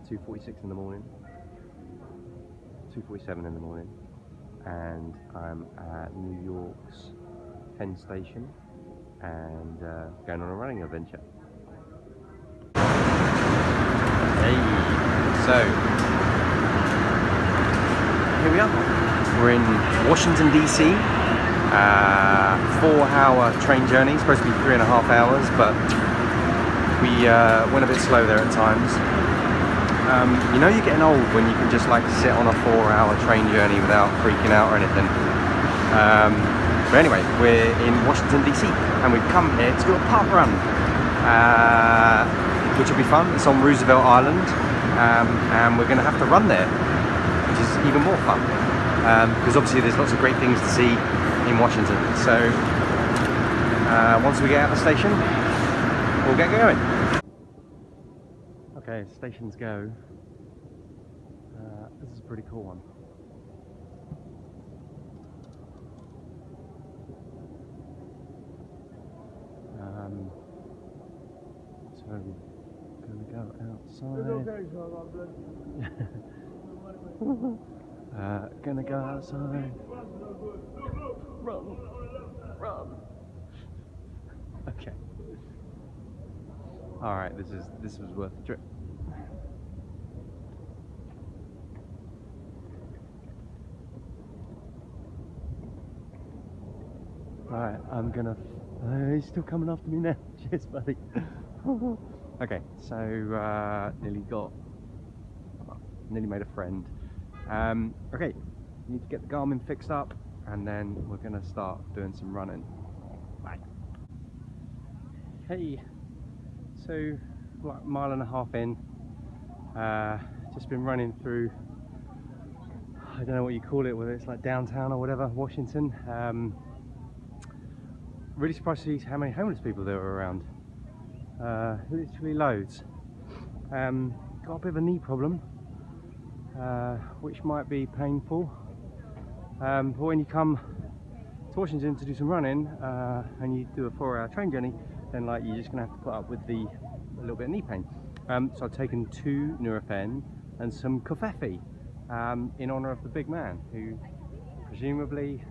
2:46 in the morning, 2:47 in the morning, and I'm at New York's Penn Station and going on a running adventure. Hey, so here we are. We're in Washington DC. 4-hour train journey. It's supposed to be 3.5 hours, but we went a bit slow there at times. You know, you're getting old when you can just like sit on a 4-hour train journey without freaking out or anything. But anyway, we're in Washington DC and we've come here to do a pub run, which will be fun. It's on Roosevelt Island, and we're going to have to run there, which is even more fun, because obviously there's lots of great things to see in Washington. So once we get out of the station, we'll get going. Okay, stations go. This is a pretty cool one. So I'm gonna go outside. Gonna go outside. Run, run. Okay. All right, this was worth the trip. All right, I'm gonna. He's still coming after me now. Cheers, buddy. Okay, so nearly made a friend. Okay, need to get the Garmin fixed up, and then we're gonna start doing some running. Bye. Hey, so like a mile and a half in, just been running through, I don't know what you call it, whether it's like downtown or whatever, Washington. Really surprised to see how many homeless people there were around. Literally loads. Got a bit of a knee problem, which might be painful. But when you come to Washington to do some running, and you do a 4-hour train journey, then like you're just gonna have to put up with a little bit of knee pain. So I've taken 2 Nurofen and some Covfefe, in honor of the big man, who presumably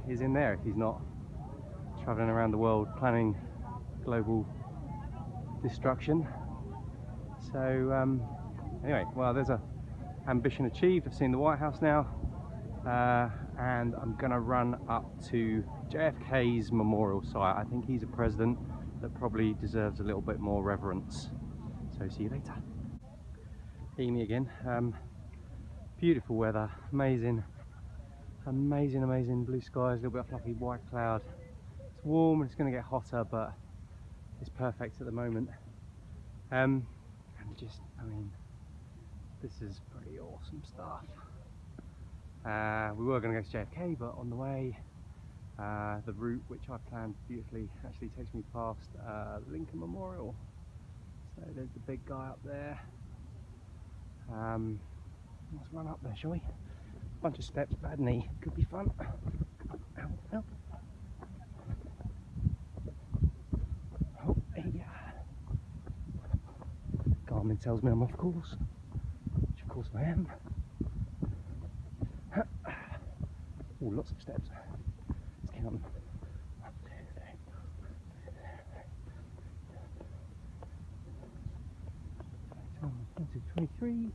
is in there if he's not traveling around the world planning global destruction. So anyway, well, there's a ambition achieved. I've seen the White House now, and I'm gonna run up to JFK's memorial site. I think he's a president that probably deserves a little bit more reverence. So see you later. Me again. Beautiful weather, amazing blue skies, a little bit of fluffy white cloud. It's warm and it's going to get hotter, but it's perfect at the moment. And just, I mean, this is pretty awesome stuff. We were going to go to JFK, but on the way, the route which I planned beautifully actually takes me past Lincoln Memorial. So there's the big guy up there. Let's run up there, shall we? Bunch of steps, bad knee, could be fun. Ow, ow. Oh, yeah. Garmin tells me I'm off course, which of course I am. Oh, lots of steps. Let's count them. 1, 2, 3, 23.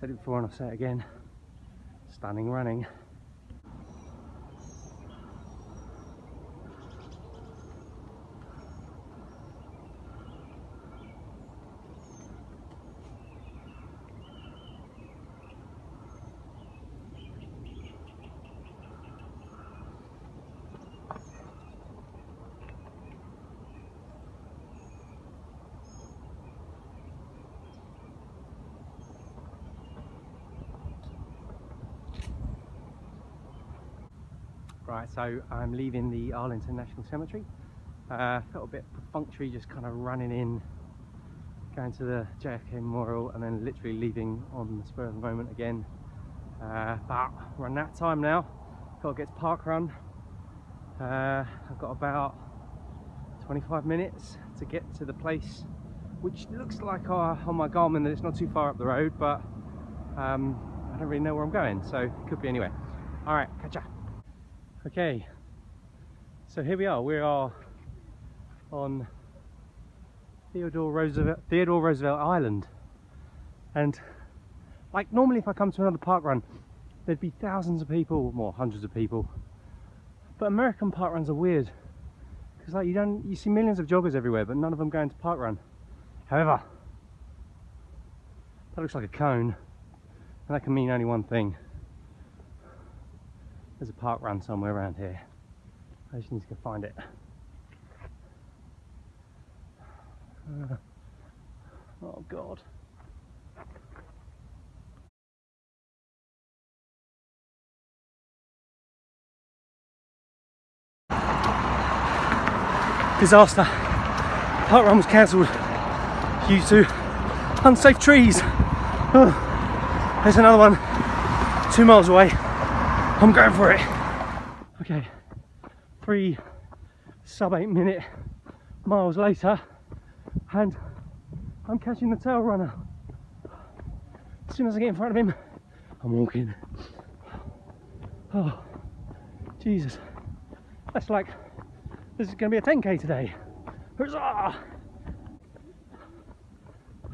Said it before and I'll say it again. Stunning running. Right, so I'm leaving the Arlington National Cemetery. Felt a bit perfunctory just kind of running in, going to the JFK Memorial and then literally leaving on the spur of the moment again. But we're on that time now. Got to get to Park Run. I've got about 25 minutes to get to the place, which looks like on my Garmin that it's not too far up the road, but I don't really know where I'm going, so it could be anywhere. All right, catch ya. Okay, so here we are. We are on Theodore Roosevelt Island, and like normally if I come to another park run there'd be thousands of people, more hundreds of people, but American park runs are weird because like you see millions of joggers everywhere but none of them going to park run. However, that looks like a cone and that can mean only one thing: there's a park run somewhere around here. I just need to go find it. Oh God. Disaster. Park run was cancelled due to unsafe trees. Oh, there's another one 2 miles away. I'm going for it. Okay, 3 sub-8 minute miles later, and I'm catching the tail runner. As soon as I get in front of him, I'm walking. Oh, Jesus. That's like, this is going to be a 10k today. Huzzah!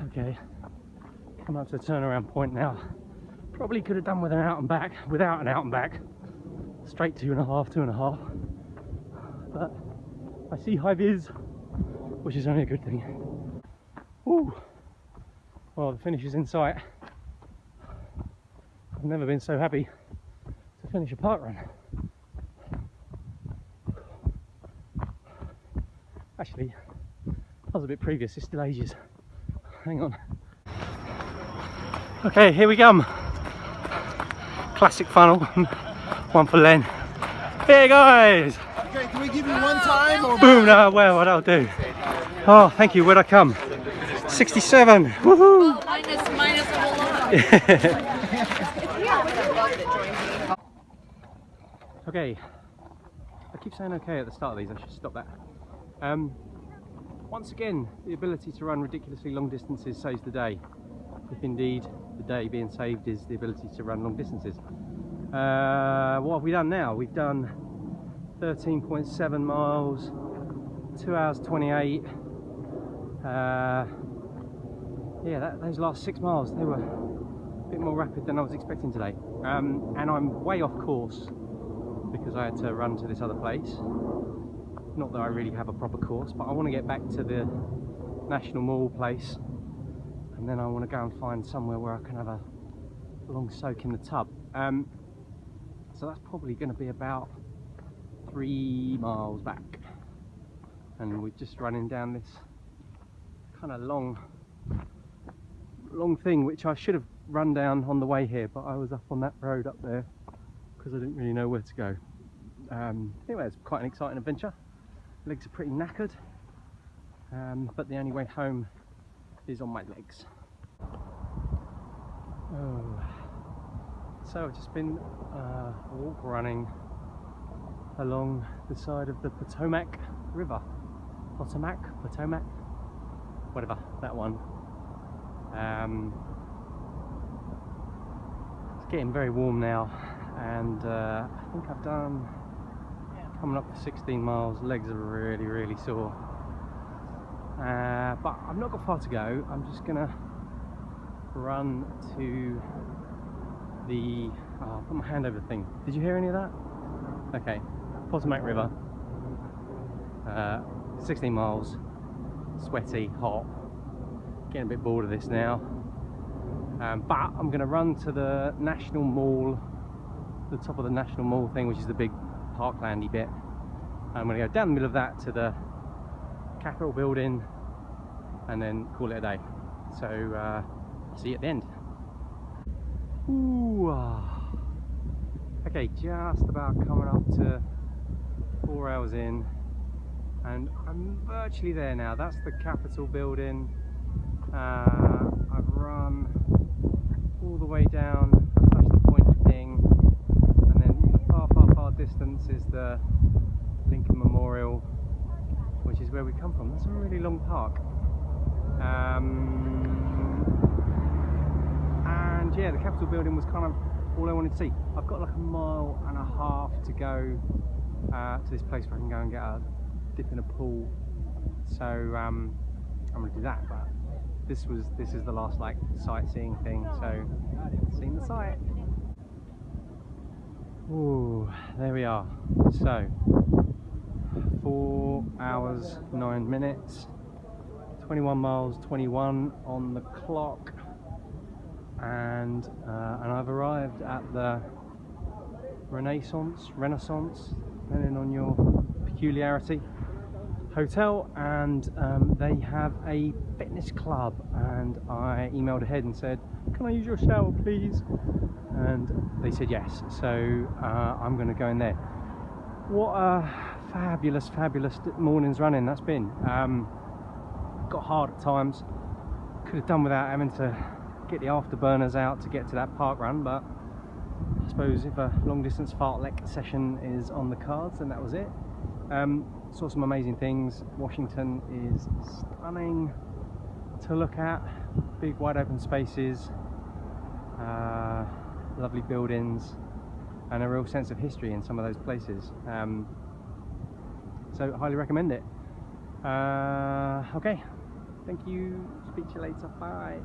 Okay, come up to the turnaround point now. Probably could have done with an out and back, without an out and back. Straight 2.5, but I see high vis, which is only a good thing. Ooh. Well, the finish is in sight. I've never been so happy to finish a park run. Actually, I was a bit previous, it's still ages. Hang on. Okay, here we come. Classic funnel, one for Len. Here guys! Okay, can we give you one time or boom? No, well, what I'll do. Oh, thank you, where'd I come? 67, woohoo! Well, minus a whole lot. Okay, I keep saying okay at the start of these, I should stop that. Once again, the ability to run ridiculously long distances saves the day. If indeed the day being saved is the ability to run long distances. What have we done now? We've done 13.7 miles, 2 hours 28. Yeah, those last 6 miles, they were a bit more rapid than I was expecting today. And I'm way off course because I had to run to this other place. Not that I really have a proper course, but I want to get back to the National Mall place, and then I want to go and find somewhere where I can have a long soak in the tub. So that's probably going to be about 3 miles back, and we're just running down this kind of long thing which I should have run down on the way here, but I was up on that road up there because I didn't really know where to go. Anyway, it's quite an exciting adventure. Legs are pretty knackered, but the only way home is on my legs. Oh. So I've just been walk running along the side of the Potomac River. Potomac, whatever, that one. It's getting very warm now, and I think I've done, coming up to 16 miles, legs are really sore. But I've not got far to go. I'm just gonna run to the, I'll put my hand over the thing. Did you hear any of that? Okay, Potomac River, 16 miles, sweaty, hot, getting a bit bored of this now. But I'm gonna run to the National Mall, the top of the National Mall thing, which is the big parklandy bit. I'm going to go down the middle of that to the Capitol building and then call it a day. So I'll see you at the end. Ooh, Okay, just about coming up to 4 hours in, and I'm virtually there now. That's the Capitol building. I've run all the way down, I touched the pointy thing, and then the far distance is the Lincoln Memorial, which is where we come from. That's a really long park. And yeah, the Capitol building was kind of all I wanted to see. I've got like 1.5 miles to go to this place where I can go and get a dip in a pool. So I'm gonna do that. But this is the last like sightseeing thing. So seen the site. Ooh, there we are. So 4 hours 9 minutes, 21 miles 21 on the clock. And I've arrived at the Renaissance, depending on your peculiarity, hotel, and they have a fitness club. And I emailed ahead and said, "Can I use your shower, please?" And they said yes. So I'm going to go in there. What a fabulous morning's running that's been. Got hard at times. Could have done without having to get the afterburners out to get to that park run, but I suppose if a long distance fartlek session is on the cards, then that was it. Saw some amazing things. Washington is stunning to look at. Big wide open spaces, lovely buildings, and a real sense of history in some of those places. So highly recommend it. Okay, thank you, speak to you later, bye.